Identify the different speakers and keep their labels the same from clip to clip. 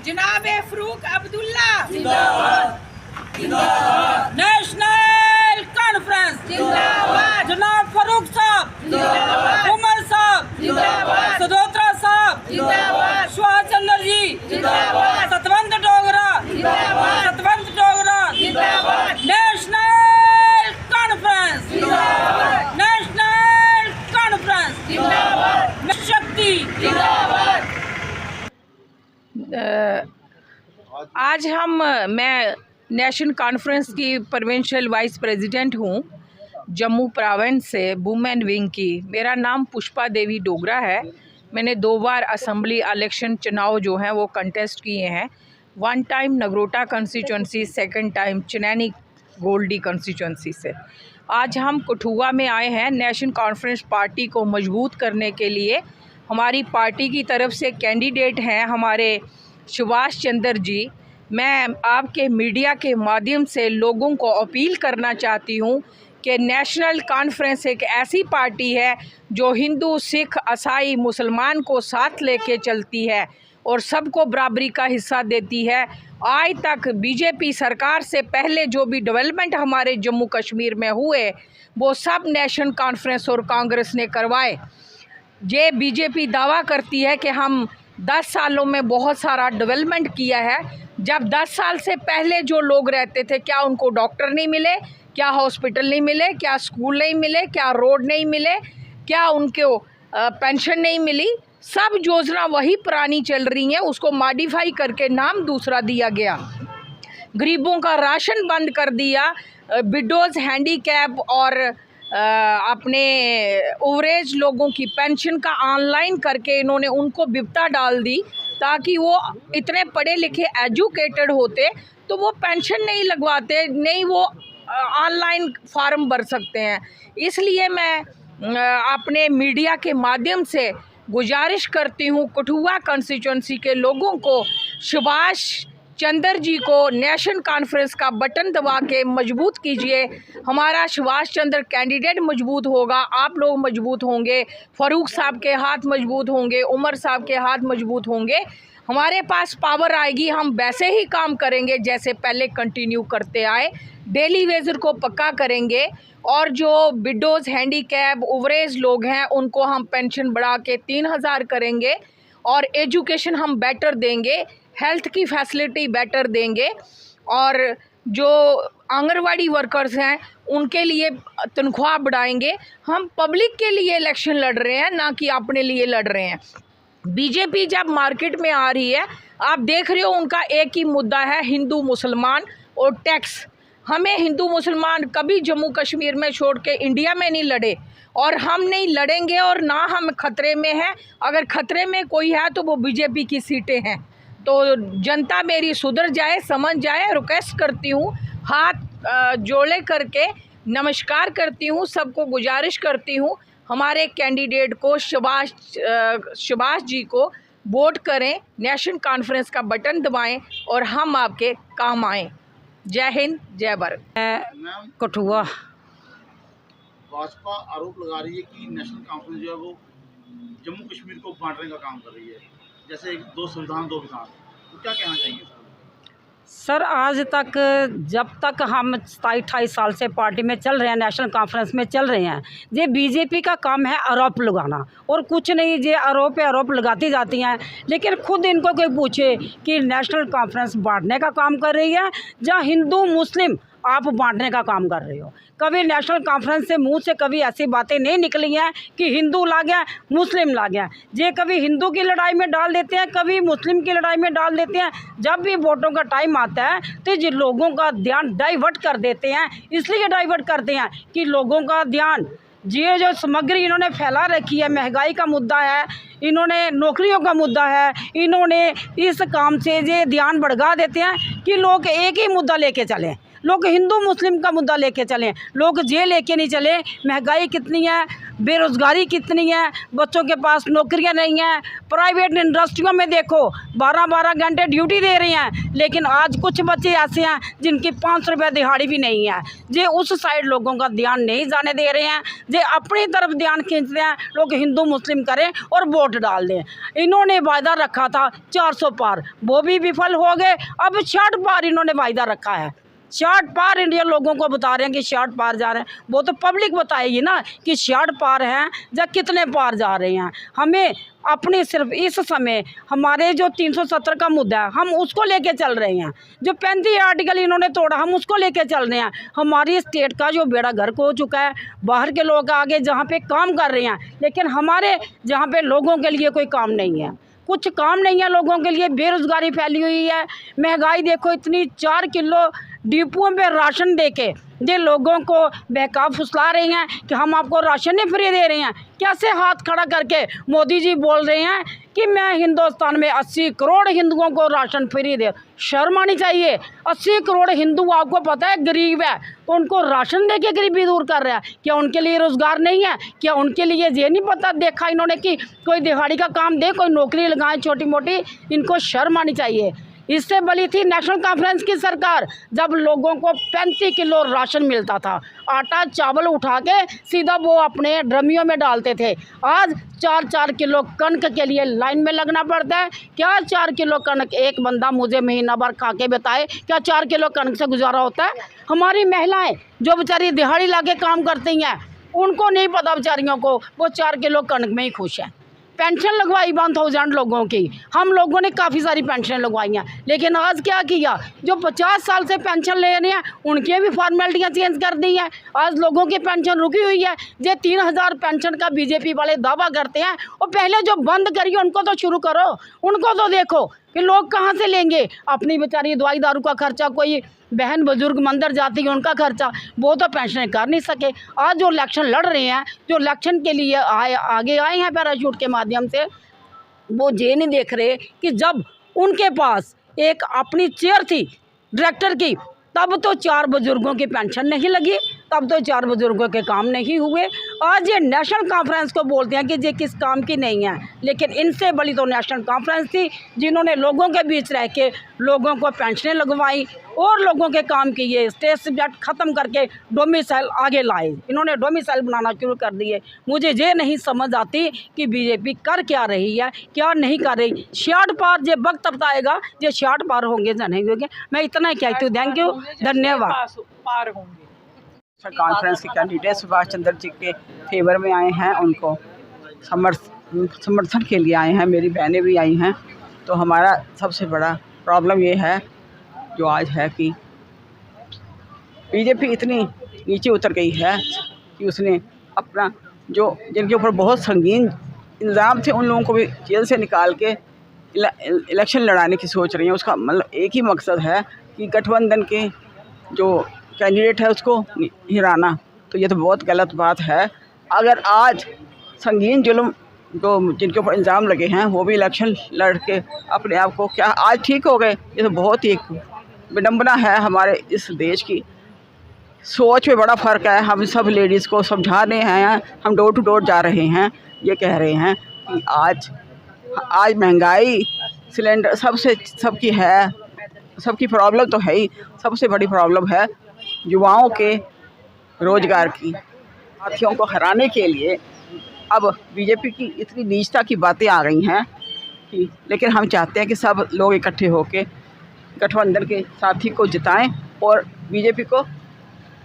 Speaker 1: जनाब Farooq Abdullah national conference जनाब फरूक साहब, Umar Sahab, Sadotra Sahab, Subhash Chandra ji, Satwant Dogra, National Conference, National Conference, शक्ति। आज मैं नेशनल कॉन्फ्रेंस की प्रोविंशियल वाइस प्रेसिडेंट हूँ जम्मू प्रोविंस से, वुमेन विंग की। मेरा नाम पुष्पा देवी डोगरा है। मैंने 2 बार असम्बली इलेक्शन चुनाव जो हैं वो कंटेस्ट किए हैं। 1 time Nagrota constituency, 2nd time Chenani गोल्डी कंस्टिट्यूंसी से। आज हम कठुआ में आए हैं नेशनल कॉन्फ्रेंस पार्टी को मजबूत करने के लिए। हमारी पार्टी की तरफ से कैंडिडेट हैं हमारे सुभाष चंद्र जी। मैं आपके मीडिया के माध्यम से लोगों को अपील करना चाहती हूँ कि नेशनल कॉन्फ्रेंस एक ऐसी पार्टी है जो हिंदू, सिख, ईसाई, मुसलमान को साथ लेके चलती है और सबको बराबरी का हिस्सा देती है। आज तक बीजेपी सरकार से पहले जो भी डेवलपमेंट हमारे जम्मू कश्मीर में हुए वो सब नेशनल कॉन्फ्रेंस और कांग्रेस ने करवाए। ये बीजेपी दावा करती है कि हम 10 सालों में बहुत सारा डेवलपमेंट किया है। जब 10 साल से पहले जो लोग रहते थे, क्या उनको डॉक्टर नहीं मिले, क्या हॉस्पिटल नहीं मिले, क्या स्कूल नहीं मिले, क्या रोड नहीं मिले, क्या उनको पेंशन नहीं मिली? सब योजना वही पुरानी चल रही हैं, उसको मॉडिफाई करके नाम दूसरा दिया गया। गरीबों का राशन बंद कर दिया, विडोज़, हैंडीकैप और अपने ओवरेज लोगों की पेंशन का ऑनलाइन करके इन्होंने उनको विपदा डाल दी, ताकि वो इतने पढ़े लिखे एजुकेटेड होते तो वो पेंशन नहीं लगवाते, नहीं वो ऑनलाइन फॉर्म भर सकते हैं। इसलिए मैं अपने मीडिया के माध्यम से गुजारिश करती हूँ कठुआ कंस्टिट्यूंसी के लोगों को, सुभाष चंद्र जी को नेशनल कॉन्फ्रेंस का बटन दबा के मजबूत कीजिए। हमारा सुभाष चंद्र कैंडिडेट मजबूत होगा, आप लोग मजबूत होंगे, फ़ारूक साहब के हाथ मजबूत होंगे, उमर साहब के हाथ मजबूत होंगे। हमारे पास पावर आएगी, हम वैसे ही काम करेंगे जैसे पहले कंटिन्यू करते आए। डेली वेजर को पक्का करेंगे और जो विडोज़, हैंडीकैप, ओवरेज लोग हैं उनको हम पेंशन बढ़ा के 3000 करेंगे और एजुकेशन हम बेटर देंगे, हेल्थ की फैसिलिटी बेटर देंगे और जो आंगनवाड़ी वर्कर्स हैं उनके लिए तनख्वाह बढ़ाएंगे। हम पब्लिक के लिए इलेक्शन लड़ रहे हैं, ना कि अपने लिए लड़ रहे हैं। बीजेपी जब मार्केट में आ रही है, आप देख रहे हो उनका एक ही मुद्दा है, हिंदू मुसलमान और टैक्स। हमें हिंदू मुसलमान कभी जम्मू कश्मीर में छोड़ के इंडिया में नहीं लड़े और हम नहीं लड़ेंगे और ना हम खतरे में हैं। अगर खतरे में कोई है तो वो बीजेपी की सीटें हैं। तो जनता मेरी सुधर जाए, समझ जाए। रिक्वेस्ट करती हूँ, हाथ जोड़े करके नमस्कार करती हूँ, सबको गुजारिश करती हूँ हमारे कैंडिडेट को सुभाष जी को वोट करें, नेशनल कॉन्फ्रेंस का बटन दबाएं और हम आपके काम आएँ। जय हिंद, जय भारत। कठुआ
Speaker 2: भाजपा आरोप लगा रही है कि नेशनल कॉन्फ्रेंस जो है वो जम्मू कश्मीर को बांटने का काम कर रही है, जैसे 2 संविधान 2 विधान। तो क्या कहना चाहिए
Speaker 3: सर? आज तक जब तक हम 27-28 साल से पार्टी में चल रहे हैं, नेशनल कॉन्फ्रेंस में चल रहे हैं, ये बीजेपी का काम है आरोप लगाना और कुछ नहीं। ये आरोप पे आरोप लगाती जाती हैं, लेकिन खुद इनको कोई पूछे कि नेशनल कॉन्फ्रेंस बांटने का काम कर रही है या हिंदू मुस्लिम आप बांटने का काम कर रहे हो? कभी नेशनल कॉन्फ्रेंस से मुंह से कभी ऐसी बातें नहीं निकली हैं कि हिंदू ला गया, मुस्लिम ला गया। ये कभी हिंदू की लड़ाई में डाल देते हैं, कभी मुस्लिम की लड़ाई में डाल देते हैं। जब भी वोटों का टाइम आता है तो ये लोगों का ध्यान डाइवर्ट कर देते हैं। इसलिए डाइवर्ट करते हैं कि लोगों का ध्यान, ये जो सामग्री इन्होंने फैला रखी है, महंगाई का मुद्दा है, इन्होंने नौकरियों का मुद्दा है, इन्होंने इस काम से ये ध्यान भड़का देते हैं कि लोग एक ही मुद्दा लेके चलें। लोग हिंदू मुस्लिम का मुद्दा लेके चलें, लोग ये लेके नहीं चले महंगाई कितनी है, बेरोज़गारी कितनी है, बच्चों के पास नौकरियां नहीं हैं, प्राइवेट इंडस्ट्रियों में देखो 12-12 घंटे ड्यूटी दे रही हैं, लेकिन आज कुछ बच्चे ऐसे हैं जिनकी 500 रुपये दिहाड़ी भी नहीं है। जे उस साइड लोगों का ध्यान नहीं जाने दे रहे हैं, जे अपनी तरफ ध्यान खींचते हैं, लोग हिंदू मुस्लिम करें और वोट डाल दें। इन्होंने वायदा रखा था 400 पार, वो भी विफल हो गए। अब 60 पार इन्होंने वायदा रखा है, 60 पार इंडिया लोगों को बता रहे हैं कि 60 पार जा रहे हैं। वो तो पब्लिक बताएगी ना कि 60 पार हैं या कितने पार जा रहे हैं। हमें अपने सिर्फ इस समय हमारे जो 370 का मुद्दा है हम उसको लेके चल रहे हैं, जो 35 आर्टिकल इन्होंने तोड़ा हम उसको लेके चल रहे हैं। हमारी स्टेट का जो बेड़ा गर्क हो चुका है, बाहर के लोग आगे जहाँ पे काम कर रहे हैं, लेकिन हमारे जहाँ पे लोगों के लिए कोई काम नहीं है, कुछ काम नहीं है लोगों के लिए। बेरोज़गारी फैली हुई है, महंगाई देखो इतनी, 4 किलो डिपुओं पे राशन देके ये लोगों को बहका फुसला रहे हैं कि हम आपको राशन नहीं फ्री दे रहे हैं। कैसे हाथ खड़ा करके मोदी जी बोल रहे हैं कि मैं हिंदुस्तान में 80 करोड़ हिंदुओं को राशन फ्री दे। शर्म आनी चाहिए। 80 करोड़ हिंदू आपको पता है गरीब है, तो उनको राशन दे के गरीबी दूर कर रहा है। क्या उनके लिए रोज़गार नहीं है? क्या उनके लिए ये नहीं पता देखा इन्होंने कि कोई दिहाड़ी का काम दे, कोई नौकरी लगाएं छोटी मोटी? इनको शर्म आनी चाहिए। इससे बली थी नेशनल कॉन्फ्रेंस की सरकार, जब लोगों को 35 किलो राशन मिलता था, आटा चावल उठा के सीधा वो अपने ड्रमियों में डालते थे। आज 4-4 किलो कणक के लिए लाइन में लगना पड़ता है। क्या 4 किलो कणक एक बंदा मुझे महीना भर खा के बताए, क्या 4 किलो कणक से गुजारा होता है? हमारी महिलाएं जो बेचारी दिहाड़ी ला के काम करती हैं, उनको नहीं पता बेचारियों को, वो 4 किलो कणक में ही खुश हैं। पेंशन लगवाई 1000 लोगों की, हम लोगों ने काफ़ी सारी पेंशन लगवाई हैं, लेकिन आज क्या किया, जो 50 साल से पेंशन ले रहे हैं उनकी भी फॉर्मेलिटियाँ चेंज कर दी हैं। आज लोगों की पेंशन रुकी हुई है। ये 3000 पेंशन का बीजेपी वाले दावा करते हैं, और पहले जो बंद करिए उनको तो शुरू करो, उनको तो देखो कि लोग कहाँ से लेंगे अपनी बेचारी दवाई दारू का खर्चा। कोई बहन बुजुर्ग मंदिर जाती है उनका खर्चा, वो तो पेंशन कर नहीं सके। आज जो इलेक्शन लड़ रहे हैं, जो इलेक्शन के लिए आगे आए हैं पैराशूट के माध्यम से, वो ये नहीं देख रहे कि जब उनके पास एक अपनी चेयर थी डायरेक्टर की, तब तो 4 बुजुर्गों की पेंशन नहीं लगी, तब तो 4 बुजुर्गों के काम नहीं हुए। आज ये नेशनल कॉन्फ्रेंस को बोलते हैं कि ये किस काम की नहीं है, लेकिन इनसे बड़ी तो नेशनल कॉन्फ्रेंस थी जिन्होंने लोगों के बीच रह के लोगों को पेंशनें लगवाई और लोगों के काम किए। स्टेट सब्जेक्ट ख़त्म करके डोमिसाइल आगे लाए, इन्होंने डोमिसाइल बनाना शुरू कर दिए। मुझे ये नहीं समझ आती कि बीजेपी कर क्या रही है, क्या नहीं कर रही। 60 पार ये वक्त बताएगा, ये 60 पार होंगे या नहीं होंगे। मैं इतना ही कहती हूँ। थैंक यू, धन्यवाद।
Speaker 1: पार होंगे।
Speaker 4: कॉन्फ्रेंस के कैंडिडेट सुभाष चंद्र जी के फेवर में आए हैं, उनको समर्थन के लिए आए हैं। मेरी बहनें भी आई हैं। तो हमारा सबसे बड़ा प्रॉब्लम ये है जो आज है कि बीजेपी इतनी नीचे उतर गई है कि उसने अपना जो जिनके ऊपर बहुत संगीन इल्ज़ाम थे उन लोगों को भी जेल से निकाल के इलेक्शन लड़ाने की सोच रही है। उसका मतलब एक ही मकसद है कि गठबंधन के जो कैंडिडेट है उसको हिराना। तो ये तो बहुत गलत बात है। अगर आज संगीन जुल्म जो जिनके ऊपर इल्ज़ाम लगे हैं वो भी इलेक्शन लड़ के अपने आप को क्या आज ठीक हो गए, ये तो बहुत ही एक विडम्बना है। हमारे इस देश की सोच में बड़ा फ़र्क है। हम सब लेडीज़ को समझा रहे हैं, हम डोर टू डोर जा रहे हैं, ये कह रहे हैं कि आज महंगाई सिलेंडर सबकी है, सबकी प्रॉब्लम तो है ही। सबसे बड़ी प्रॉब्लम है युवाओं के रोज़गार की। साथियों को हराने के लिए अब बीजेपी की इतनी नीचता की बातें आ गई हैं कि, लेकिन हम चाहते हैं कि सब लोग इकट्ठे होकर गठबंधन के साथी को जिताएं और बीजेपी को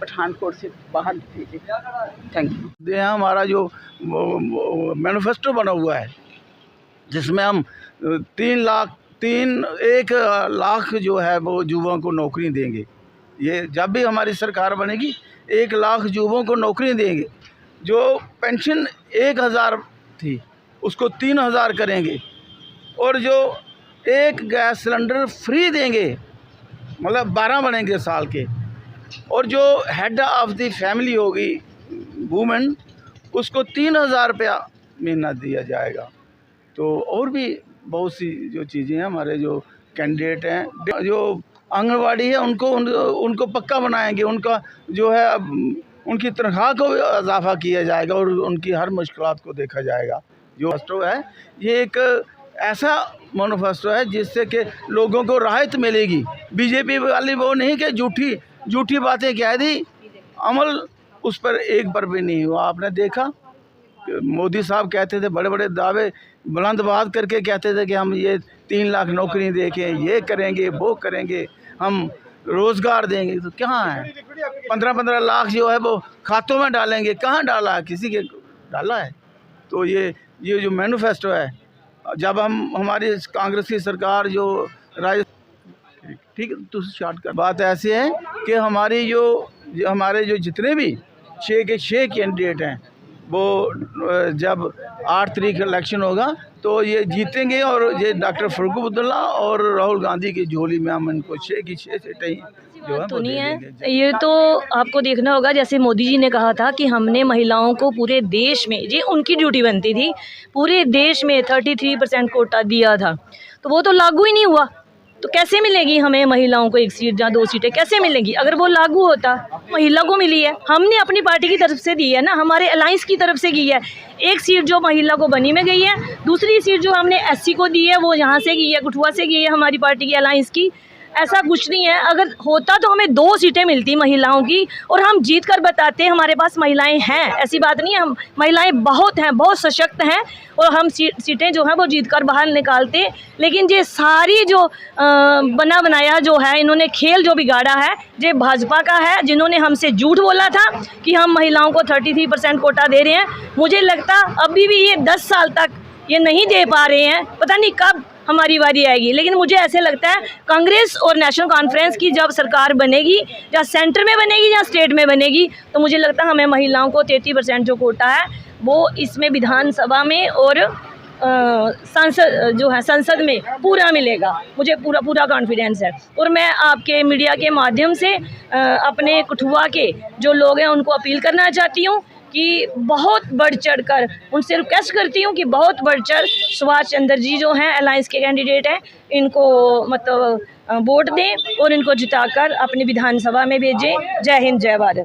Speaker 4: पठानकोट से बाहर भेजें। Thank you.
Speaker 5: ये हमारा जो मैनिफेस्टो बना हुआ है जिसमें हम 1 लाख जो है वो युवाओं को नौकरी देंगे। ये जब भी हमारी सरकार बनेगी 1 लाख युवाओं को नौकरी देंगे। जो पेंशन 1000 थी उसको 3000 करेंगे, और जो एक गैस सिलेंडर फ्री देंगे, मतलब 12 बनेंगे साल के। और जो हेड ऑफ द फैमिली होगी वूमेन, उसको 3000 रुपया महीना दिया जाएगा। तो और भी बहुत सी जो चीज़ें हैं। हमारे जो कैंडिडेट हैं, जो आंगनवाड़ी है उनको पक्का बनाएंगे, उनका जो है उनकी तनख्वाह को भी इजाफा किया जाएगा और उनकी हर मुश्किलात को देखा जाएगा। जो मैनिफेस्टो है ये एक ऐसा मैनिफेस्टो है जिससे कि लोगों को राहत मिलेगी। बीजेपी वाली वो नहीं कि झूठी बातें कह दी, अमल उस पर एक पर भी नहीं हुआ। आपने देखा मोदी साहब कहते थे, बड़े बड़े दावे बुलंद बात करके कहते थे कि हम ये 3 लाख नौकरी देंगे, ये करेंगे, वो करेंगे, हम रोज़गार देंगे। तो कहाँ है? 15-15 लाख जो है वो खातों में डालेंगे, कहाँ डाला है? किसी के डाला है? तो ये जो मैनिफेस्टो है, जब हमारी कांग्रेस की सरकार जो ठीक है तो स्टार्ट कर, बात ऐसी है कि हमारे जो जितने भी 6 के 6 कैंडिडेट हैं वो जब 8 तारीख इलेक्शन होगा तो ये जीतेंगे और ये डॉक्टर फारूक अब्दुल्ला और राहुल गांधी की झोली में हम इनको 6 की 6 सीटें जो है
Speaker 6: तो नहीं है। ये तो आपको देखना होगा, जैसे मोदी जी ने कहा था कि हमने महिलाओं को पूरे देश में, ये उनकी ड्यूटी बनती थी, पूरे देश में 33% कोटा दिया था, तो वो तो लागू ही नहीं हुआ। तो कैसे मिलेगी हमें महिलाओं को 1 सीट या 2 सीटें कैसे मिलेंगी? अगर वो लागू होता, महिला को मिली है, हमने अपनी पार्टी की तरफ से दी है ना, हमारे अलायंस की तरफ से की है। 1 सीट जो महिला को बनी में गई है, दूसरी सीट जो हमने SC को दी है वो यहाँ से की है, कठुआ से की है हमारी पार्टी की अलायंस की। ऐसा कुछ नहीं है, अगर होता तो हमें 2 सीटें मिलती महिलाओं की और हम जीत कर बताते हमारे पास महिलाएं हैं। ऐसी बात नहीं है, हम महिलाएं बहुत हैं, बहुत सशक्त हैं और हम सीटें जो हैं वो जीत कर बाहर निकालते। लेकिन ये सारी जो बना बनाया जो है, इन्होंने खेल जो बिगाड़ा है, ये भाजपा का है, जिन्होंने हमसे झूठ बोला था कि हम महिलाओं को 33% कोटा दे रहे हैं। मुझे लगता अभी भी ये 10 साल तक ये नहीं दे पा रहे हैं, पता नहीं कब हमारी बारी आएगी। लेकिन मुझे ऐसे लगता है कांग्रेस और नेशनल कॉन्फ्रेंस की जब सरकार बनेगी, या सेंटर में बनेगी या स्टेट में बनेगी, तो मुझे लगता है हमें महिलाओं को 33% जो कोटा है वो इसमें विधानसभा में और संसद में पूरा मिलेगा। मुझे पूरा कॉन्फिडेंस है। और मैं आपके मीडिया के माध्यम से अपने कठुआ के जो लोग हैं उनको अपील करना चाहती हूँ कि बहुत बढ़ चढ़ कर उनसे रिक्वेस्ट करती हूँ कि बहुत बढ़ चढ़ सुभाष चंद्र जी जो हैं अलायंस के कैंडिडेट हैं, इनको मतलब वोट दें और इनको जिताकर अपनी विधानसभा में भेजें। जय हिंद, जय भारत।